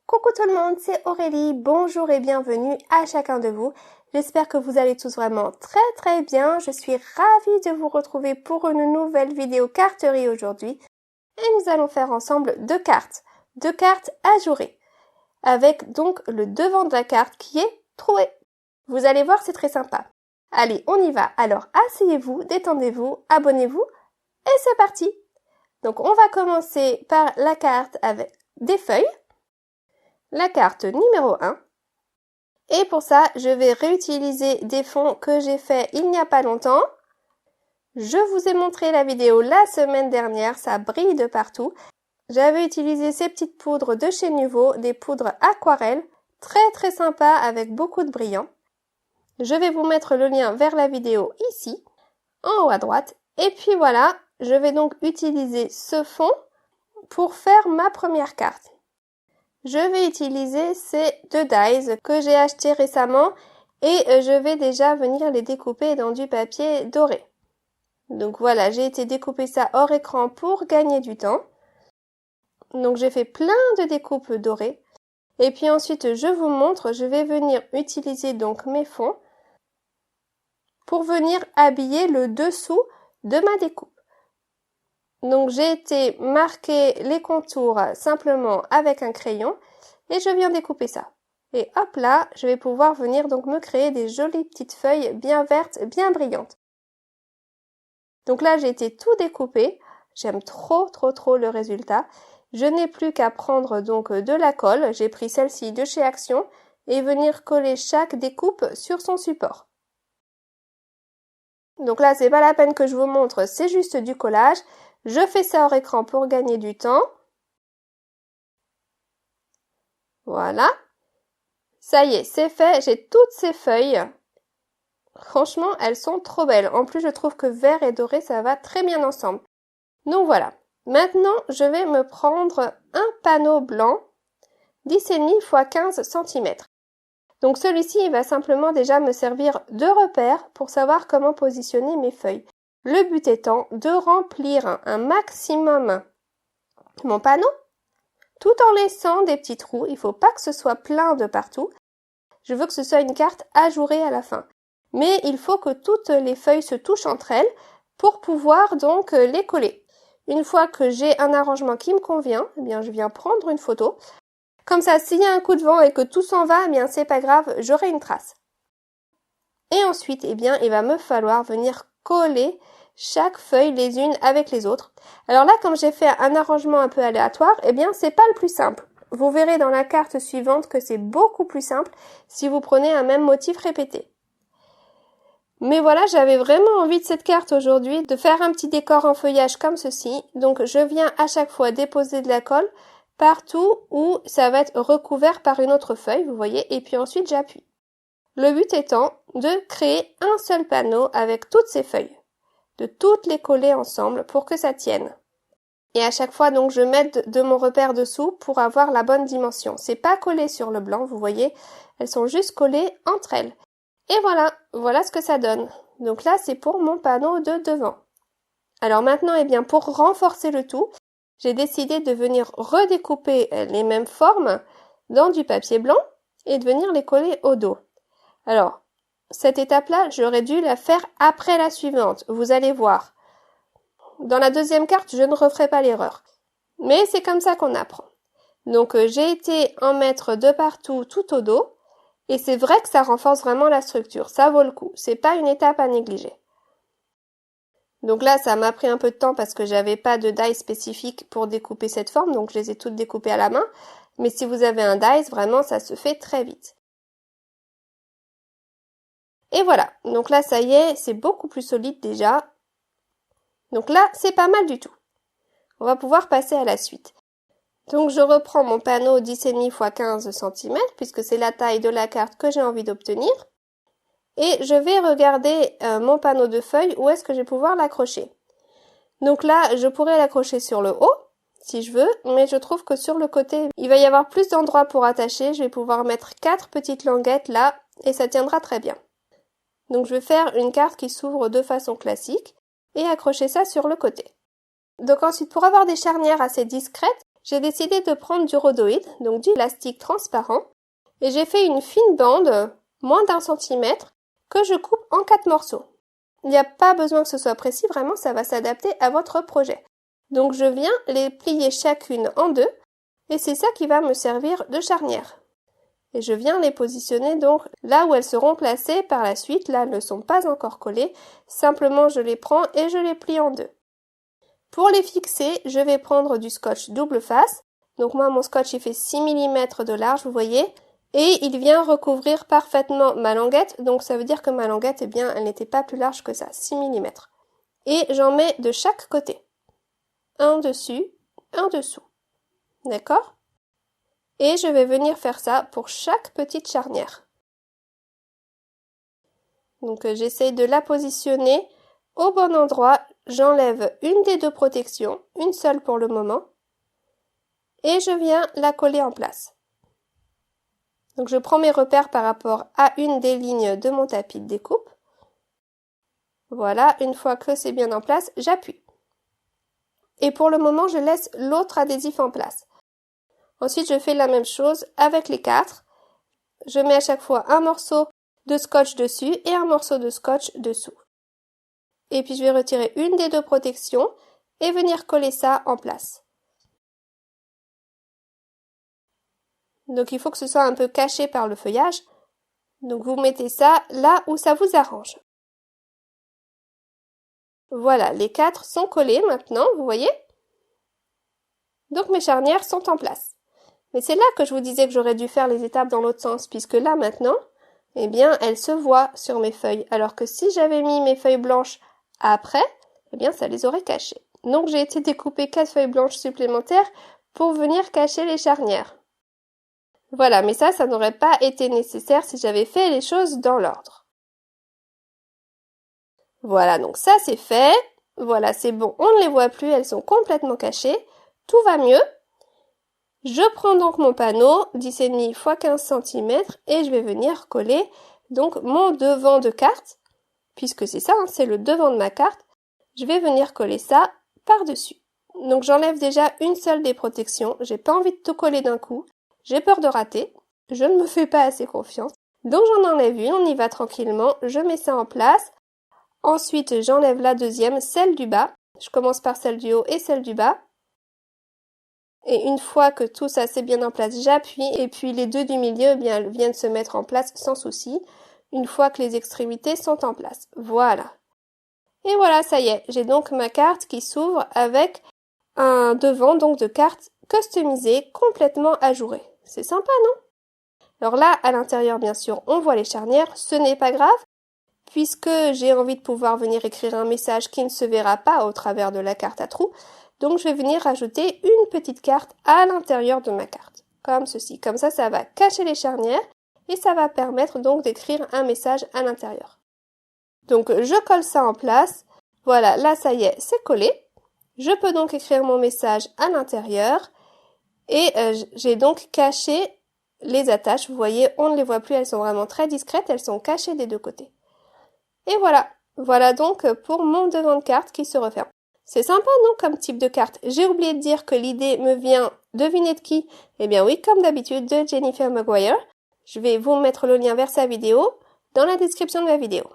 Coucou tout le monde, c'est Aurélie, bonjour et bienvenue à chacun de vous. J'espère que vous allez tous vraiment très bien. Je suis ravie de vous retrouver pour une nouvelle vidéo carterie aujourd'hui. Et nous allons faire ensemble deux cartes ajourées, avec donc le devant de la carte qui est troué. Vous allez voir, c'est très sympa. Allez, on y va. Alors asseyez-vous, détendez-vous, abonnez-vous et c'est parti. Donc on va commencer par la carte avec des feuilles. La carte numéro 1. Et pour ça, je vais réutiliser des fonds que j'ai fait il n'y a pas longtemps. Je vous ai montré la vidéo la semaine dernière, ça brille de partout. J'avais utilisé ces petites poudres de chez Nuvo, des poudres aquarelles, très sympa avec beaucoup de brillant. Je vais vous mettre le lien vers la vidéo ici, en haut à droite. Et puis voilà, je vais donc utiliser ce fond pour faire ma première carte. Je vais utiliser ces deux dies que j'ai achetés récemment et je vais déjà venir les découper dans du papier doré. Donc voilà, j'ai été découper ça hors écran pour gagner du temps. Donc j'ai fait plein de découpes dorées. Et puis ensuite, je vous montre, je vais venir utiliser donc mes fonds pour venir habiller le dessous de ma découpe. Donc j'ai été marquer les contours simplement avec un crayon et je viens découper ça. Et hop là, je vais pouvoir venir donc me créer des jolies petites feuilles bien vertes, bien brillantes. Donc là j'ai été tout découpé, j'aime trop le résultat. Je n'ai plus qu'à prendre donc de la colle, j'ai pris celle-ci de chez Action et venir coller chaque découpe sur son support. Donc là c'est pas la peine que je vous montre, c'est juste du collage. Je fais ça hors écran pour gagner du temps. Voilà. Ça y est, c'est fait. J'ai toutes ces feuilles. Franchement, elles sont trop belles. En plus, je trouve que vert et doré, ça va très bien ensemble. Donc voilà. Maintenant, je vais me prendre un panneau blanc 10,5 x 15 cm. Donc celui-ci, il va simplement déjà me servir de repère pour savoir comment positionner mes feuilles. Le but étant de remplir un maximum mon panneau, tout en laissant des petits trous. Il ne faut pas que ce soit plein de partout. Je veux que ce soit une carte ajourée à la fin. Mais il faut que toutes les feuilles se touchent entre elles pour pouvoir donc les coller. Une fois que j'ai un arrangement qui me convient, eh bien je viens prendre une photo. Comme ça, s'il y a un coup de vent et que tout s'en va, eh bien c'est pas grave, j'aurai une trace. Et ensuite, eh bien, il va me falloir venir coller chaque feuille les unes avec les autres. Alors là, comme j'ai fait un arrangement un peu aléatoire, eh bien, c'est pas le plus simple. Vous verrez dans la carte suivante que c'est beaucoup plus simple si vous prenez un même motif répété. Mais voilà, j'avais vraiment envie de cette carte aujourd'hui, de faire un petit décor en feuillage comme ceci. Donc, je viens à chaque fois déposer de la colle partout où ça va être recouvert par une autre feuille, vous voyez, et puis ensuite j'appuie. Le but étant de créer un seul panneau avec toutes ces feuilles, de toutes les coller ensemble pour que ça tienne. Et à chaque fois, donc, je mets de mon repère dessous pour avoir la bonne dimension. C'est pas collé sur le blanc, vous voyez, elles sont juste collées entre elles. Et voilà ce que ça donne. Donc là, c'est pour mon panneau de devant. Alors maintenant, eh bien, pour renforcer le tout, j'ai décidé de venir redécouper les mêmes formes dans du papier blanc et de venir les coller au dos. Alors, cette étape-là, j'aurais dû la faire après la suivante. Vous allez voir. Dans la deuxième carte, je ne referai pas l'erreur. Mais c'est comme ça qu'on apprend. Donc, j'ai été en mettre de partout tout au dos. Et c'est vrai que ça renforce vraiment la structure. Ça vaut le coup. C'est pas une étape à négliger. Donc là, ça m'a pris un peu de temps parce que j'avais pas de die spécifique pour découper cette forme. Donc, je les ai toutes découpées à la main. Mais si vous avez un dies, vraiment, ça se fait très vite. Et voilà, donc là ça y est, c'est beaucoup plus solide déjà. Donc là, c'est pas mal du tout. On va pouvoir passer à la suite. Donc je reprends mon panneau 10,5 x 15 cm puisque c'est la taille de la carte que j'ai envie d'obtenir. Et je vais regarder mon panneau de feuilles, où est-ce que je vais pouvoir l'accrocher. Donc là, je pourrais l'accrocher sur le haut, si je veux, mais je trouve que sur le côté, il va y avoir plus d'endroits pour attacher. Je vais pouvoir mettre 4 petites languettes là, et ça tiendra très bien. Donc je vais faire une carte qui s'ouvre de façon classique et accrocher ça sur le côté. Donc ensuite, pour avoir des charnières assez discrètes, j'ai décidé de prendre du rhodoïde, donc du élastique transparent, et j'ai fait une fine bande, moins d'1 centimètre, que je coupe en 4 morceaux. Il n'y a pas besoin que ce soit précis, vraiment ça va s'adapter à votre projet. Donc je viens les plier chacune en 2, et c'est ça qui va me servir de charnière. Et je viens les positionner donc là où elles seront placées par la suite. Là, elles ne sont pas encore collées. Simplement, je les prends et je les plie en 2. Pour les fixer, je vais prendre du scotch double face. Donc moi, mon scotch, il fait 6 mm de large, vous voyez. Et il vient recouvrir parfaitement ma languette. Donc ça veut dire que ma languette, eh bien, elle n'était pas plus large que ça, 6 mm. Et j'en mets de chaque côté. Un dessus, un dessous. D'accord ? Et je vais venir faire ça pour chaque petite charnière. Donc j'essaye de la positionner au bon endroit. J'enlève une des 2 protections, une seule pour le moment. Et je viens la coller en place. Donc je prends mes repères par rapport à une des lignes de mon tapis de découpe. Voilà, une fois que c'est bien en place, j'appuie. Et pour le moment, je laisse l'autre adhésif en place. Ensuite, je fais la même chose avec les 4. Je mets à chaque fois un morceau de scotch dessus et un morceau de scotch dessous. Et puis je vais retirer une des 2 protections et venir coller ça en place. Donc il faut que ce soit un peu caché par le feuillage. Donc vous mettez ça là où ça vous arrange. Voilà, les 4 sont collés maintenant, vous voyez? Donc mes charnières sont en place. Mais c'est là que je vous disais que j'aurais dû faire les étapes dans l'autre sens, puisque là maintenant, eh bien, elles se voient sur mes feuilles. Alors que si j'avais mis mes feuilles blanches après, eh bien, ça les aurait cachées. Donc j'ai été découper 4 feuilles blanches supplémentaires pour venir cacher les charnières. Voilà, mais ça n'aurait pas été nécessaire si j'avais fait les choses dans l'ordre. Voilà, donc ça c'est fait. Voilà, c'est bon, on ne les voit plus, elles sont complètement cachées. Tout va mieux. Je prends donc mon panneau 10,5 x 15 cm et je vais venir coller donc mon devant de carte, puisque c'est ça, hein, c'est le devant de ma carte. Je vais venir coller ça par-dessus. Donc j'enlève déjà une seule des protections, j'ai pas envie de tout coller d'un coup, j'ai peur de rater, je ne me fais pas assez confiance. Donc j'en enlève une, on y va tranquillement, je mets ça en place. Ensuite j'enlève la deuxième, celle du bas. Je commence par celle du haut et celle du bas. Et une fois que tout ça c'est bien en place, j'appuie et puis les 2 du milieu, eh bien, elles viennent se mettre en place sans souci, une fois que les extrémités sont en place. Voilà. Et voilà, ça y est, j'ai donc ma carte qui s'ouvre avec un devant donc de carte customisé, complètement ajouré. C'est sympa, non? Alors là, à l'intérieur, bien sûr, on voit les charnières, ce n'est pas grave, puisque j'ai envie de pouvoir venir écrire un message qui ne se verra pas au travers de la carte à trous. Donc je vais venir rajouter une petite carte à l'intérieur de ma carte, comme ceci. Comme ça va cacher les charnières et ça va permettre donc d'écrire un message à l'intérieur. Donc je colle ça en place. Voilà, là ça y est, c'est collé. Je peux donc écrire mon message à l'intérieur et j'ai donc caché les attaches. Vous voyez, on ne les voit plus, elles sont vraiment très discrètes, elles sont cachées des 2 côtés. Et voilà, voilà donc pour mon devant de carte qui se referme. C'est sympa, non, comme type de carte? J'ai oublié de dire que l'idée me vient, devinez de qui? Eh bien oui, comme d'habitude, de Jennifer Maguire. Je vais vous mettre le lien vers sa vidéo dans la description de ma vidéo.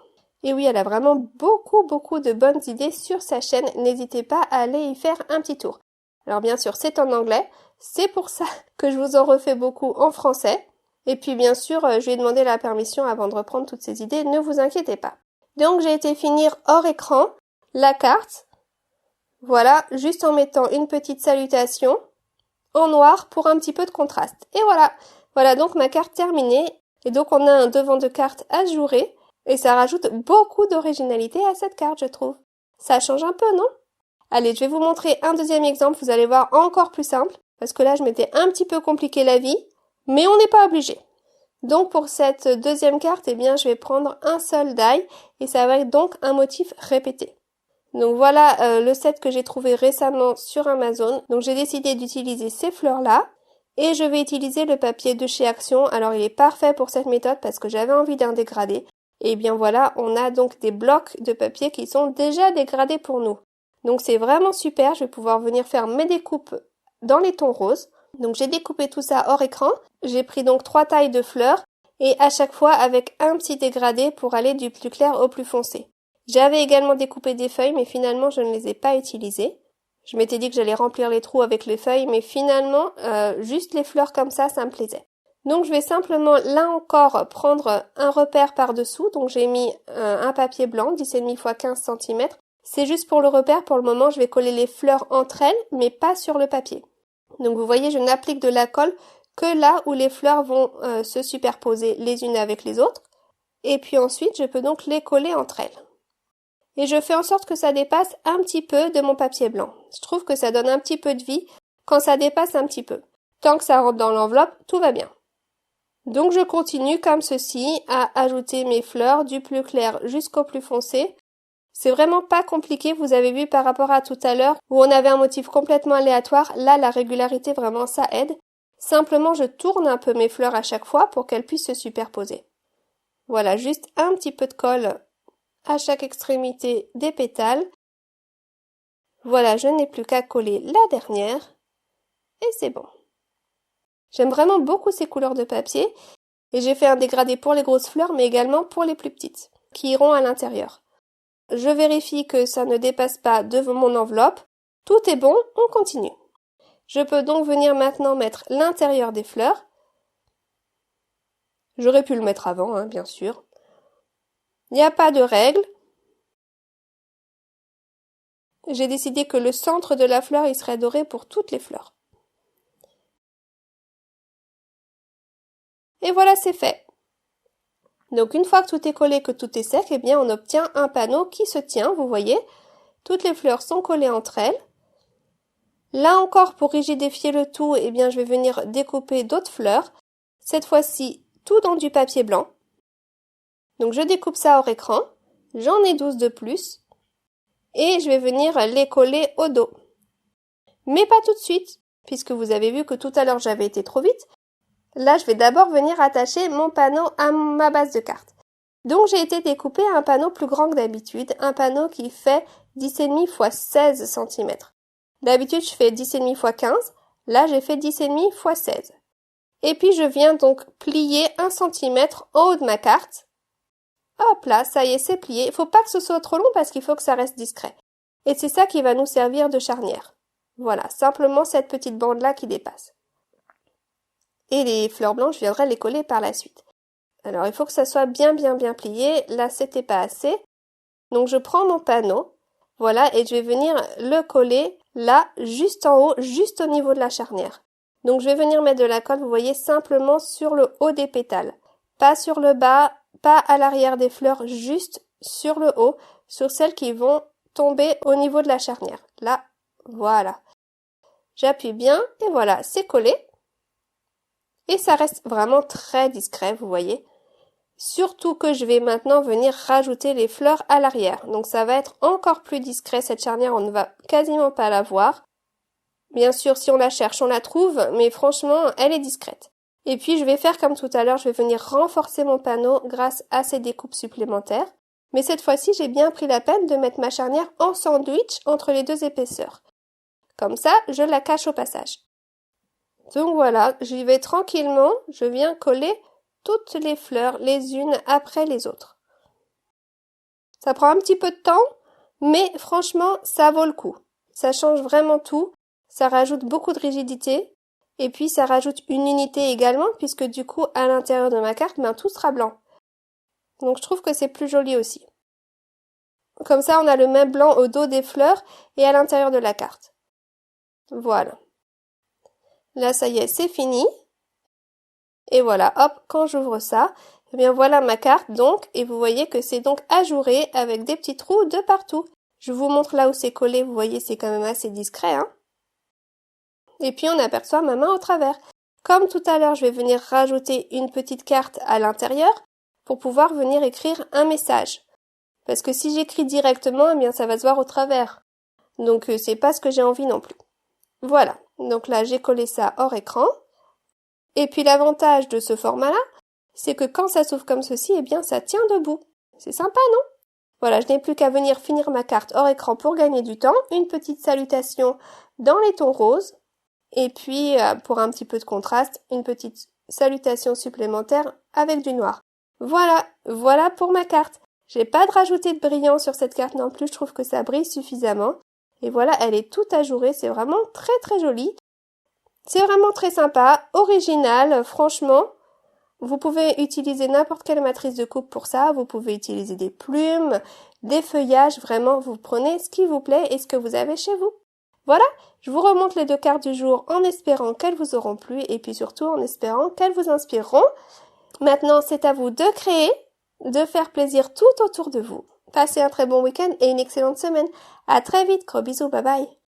Et oui, elle a vraiment beaucoup de bonnes idées sur sa chaîne. N'hésitez pas à aller y faire un petit tour. Alors bien sûr, c'est en anglais. C'est pour ça que je vous en refais beaucoup en français. Et puis bien sûr, je lui ai demandé la permission avant de reprendre toutes ces idées. Ne vous inquiétez pas. Donc j'ai été finir hors écran la carte. Voilà, juste en mettant une petite salutation en noir pour un petit peu de contraste. Et voilà, voilà donc ma carte terminée. Et donc on a un devant de carte ajouré et ça rajoute beaucoup d'originalité à cette carte, je trouve. Ça change un peu, non? Allez, je vais vous montrer un deuxième exemple, vous allez voir encore plus simple, parce que là je m'étais un petit peu compliqué la vie, mais on n'est pas obligé. Donc pour cette deuxième carte, eh bien je vais prendre un seul die et ça va être donc un motif répété. Donc voilà le set que j'ai trouvé récemment sur Amazon. Donc j'ai décidé d'utiliser ces fleurs-là. Et je vais utiliser le papier de chez Action. Alors il est parfait pour cette méthode parce que j'avais envie d'un dégradé. Et bien voilà, on a donc des blocs de papier qui sont déjà dégradés pour nous. Donc c'est vraiment super, je vais pouvoir venir faire mes découpes dans les tons roses. Donc j'ai découpé tout ça hors écran. J'ai pris donc 3 tailles de fleurs et à chaque fois avec un petit dégradé pour aller du plus clair au plus foncé. J'avais également découpé des feuilles mais finalement je ne les ai pas utilisées. Je m'étais dit que j'allais remplir les trous avec les feuilles mais finalement juste les fleurs comme ça me plaisait. Donc je vais simplement là encore prendre un repère par-dessous. Donc j'ai mis un papier blanc 10,5 x 15 cm. C'est juste pour le repère, pour le moment je vais coller les fleurs entre elles mais pas sur le papier. Donc vous voyez je n'applique de la colle que là où les fleurs vont se superposer les unes avec les autres. Et puis ensuite je peux donc les coller entre elles. Et je fais en sorte que ça dépasse un petit peu de mon papier blanc. Je trouve que ça donne un petit peu de vie quand ça dépasse un petit peu. Tant que ça rentre dans l'enveloppe, tout va bien. Donc je continue comme ceci à ajouter mes fleurs du plus clair jusqu'au plus foncé. C'est vraiment pas compliqué, vous avez vu par rapport à tout à l'heure où on avait un motif complètement aléatoire, là la régularité vraiment ça aide. Simplement je tourne un peu mes fleurs à chaque fois pour qu'elles puissent se superposer. Voilà, juste un petit peu de colle à chaque extrémité des pétales. Voilà, je n'ai plus qu'à coller la dernière et c'est bon. J'aime vraiment beaucoup ces couleurs de papier et j'ai fait un dégradé pour les grosses fleurs mais également pour les plus petites qui iront à l'intérieur. Je vérifie que ça ne dépasse pas de mon enveloppe. Tout est bon, on continue. Je peux donc venir maintenant mettre l'intérieur des fleurs. J'aurais pu le mettre avant, bien sûr. Il n'y a pas de règle. J'ai décidé que le centre de la fleur il serait doré pour toutes les fleurs. Et voilà, c'est fait. Donc une fois que tout est collé, que tout est sec, eh bien on obtient un panneau qui se tient, vous voyez. Toutes les fleurs sont collées entre elles. Là encore, pour rigidifier le tout, eh bien je vais venir découper d'autres fleurs. Cette fois-ci, tout dans du papier blanc. Donc je découpe ça hors écran. J'en ai 12 de plus. Et je vais venir les coller au dos. Mais pas tout de suite, puisque vous avez vu que tout à l'heure j'avais été trop vite. Là, je vais d'abord venir attacher mon panneau à ma base de carte. Donc, j'ai été découper un panneau plus grand que d'habitude, un panneau qui fait 10,5 x 16 cm. D'habitude, je fais 10,5 x 15. Là, j'ai fait 10,5 x 16. Et puis, je viens donc plier 1 cm en haut de ma carte. Hop là, ça y est, c'est plié. Il faut pas que ce soit trop long parce qu'il faut que ça reste discret. Et c'est ça qui va nous servir de charnière. Voilà, simplement cette petite bande-là qui dépasse. Et les fleurs blanches, je viendrai les coller par la suite. Alors, il faut que ça soit bien plié. Là, c'était pas assez. Donc, je prends mon panneau. Voilà, et je vais venir le coller là, juste en haut, juste au niveau de la charnière. Donc, je vais venir mettre de la colle, vous voyez, simplement sur le haut des pétales. Pas sur le bas, pas à l'arrière des fleurs, juste sur le haut, sur celles qui vont tomber au niveau de la charnière. Là, voilà. J'appuie bien, et voilà, c'est collé. Et ça reste vraiment très discret, vous voyez. Surtout que je vais maintenant venir rajouter les fleurs à l'arrière. Donc ça va être encore plus discret, cette charnière, on ne va quasiment pas la voir. Bien sûr, si on la cherche, on la trouve, mais franchement, elle est discrète. Et puis je vais faire comme tout à l'heure, je vais venir renforcer mon panneau grâce à ces découpes supplémentaires. Mais cette fois-ci, j'ai bien pris la peine de mettre ma charnière en sandwich entre les deux épaisseurs. Comme ça, je la cache au passage. Donc voilà, j'y vais tranquillement, je viens coller toutes les fleurs les unes après les autres. Ça prend un petit peu de temps, mais franchement, ça vaut le coup. Ça change vraiment tout, ça rajoute beaucoup de rigidité, et puis ça rajoute une unité également, puisque du coup, à l'intérieur de ma carte, tout sera blanc. Donc je trouve que c'est plus joli aussi. Comme ça, on a le même blanc au dos des fleurs et à l'intérieur de la carte. Voilà. Là, ça y est, c'est fini. Et voilà, hop, quand j'ouvre ça, eh bien voilà ma carte donc, et vous voyez que c'est donc ajouré avec des petits trous de partout. Je vous montre là où c'est collé, vous voyez, c'est quand même assez discret, Et puis on aperçoit ma main au travers. Comme tout à l'heure, je vais venir rajouter une petite carte à l'intérieur pour pouvoir venir écrire un message. Parce que si j'écris directement, eh bien ça va se voir au travers. Donc c'est pas ce que j'ai envie non plus. Voilà, donc là j'ai collé ça hors écran. Et puis l'avantage de ce format-là, c'est que quand ça s'ouvre comme ceci, eh bien ça tient debout. C'est sympa, non? Voilà, je n'ai plus qu'à venir finir ma carte hors écran pour gagner du temps. Une petite salutation dans les tons roses. Et puis, pour un petit peu de contraste, une petite salutation supplémentaire avec du noir. Voilà pour ma carte. J'ai pas de rajouter de brillant sur cette carte non plus, je trouve que ça brille suffisamment. Et voilà, elle est toute ajourée, c'est vraiment très très joli. C'est vraiment très sympa, original, franchement. Vous pouvez utiliser n'importe quelle matrice de coupe pour ça, vous pouvez utiliser des plumes, des feuillages, vraiment, vous prenez ce qui vous plaît et ce que vous avez chez vous. Voilà, je vous remonte les 2 cartes du jour en espérant qu'elles vous auront plu et puis surtout en espérant qu'elles vous inspireront. Maintenant, c'est à vous de créer, de faire plaisir tout autour de vous. Passez un très bon week-end et une excellente semaine. À très vite, gros bisous, bye bye.